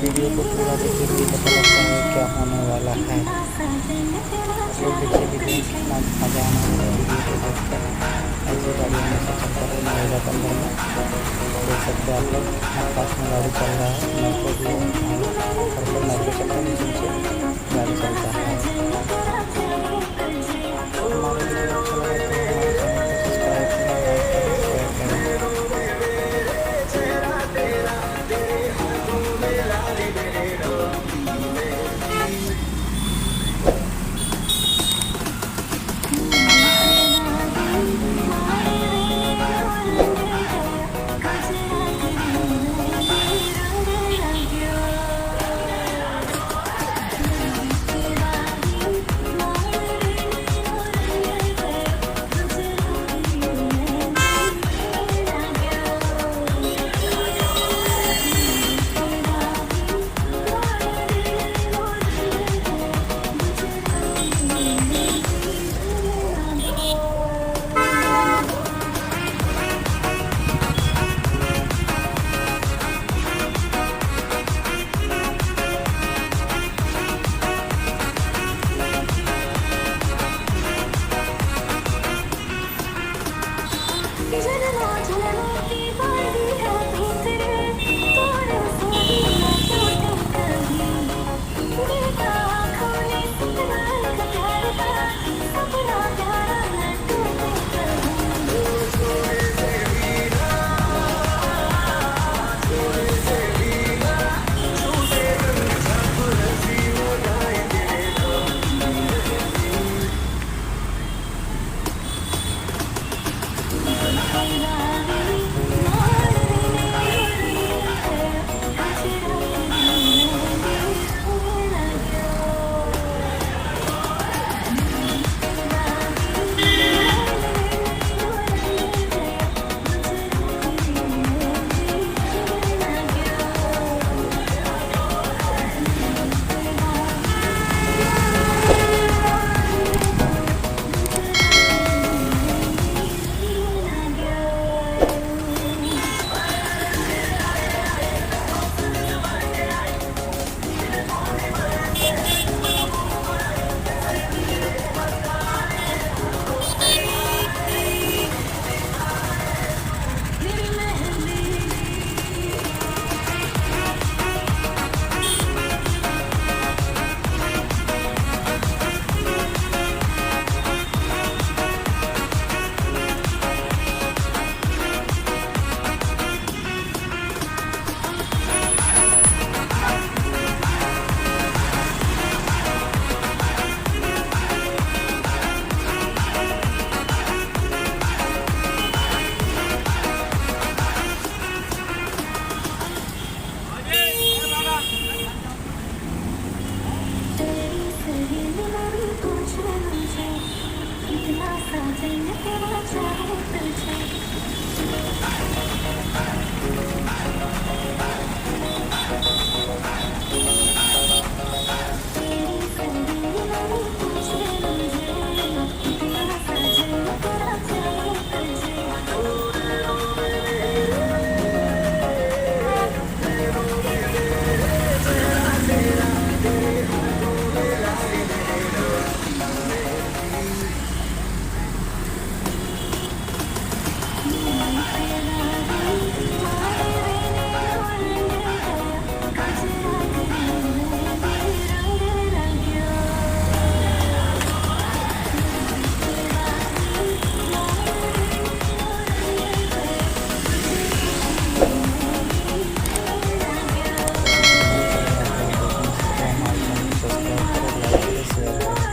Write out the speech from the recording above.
Video को पूरा देखिए तो पता लगता है क्या होने वाला है। आप लोग देखिए वीडियो में कितना मज़ा आने वाला है वीडियो को देखकर। ऐसी गाड़ी हमेशा चलता रहना होगा तो अंदर में देख सकते हैं आप लोग कितना फास्ट में गाड़ी चल रहा है। मेट्रो भी है यहाँ पर ऊपर मेट्रो चलता है नीचे नीचे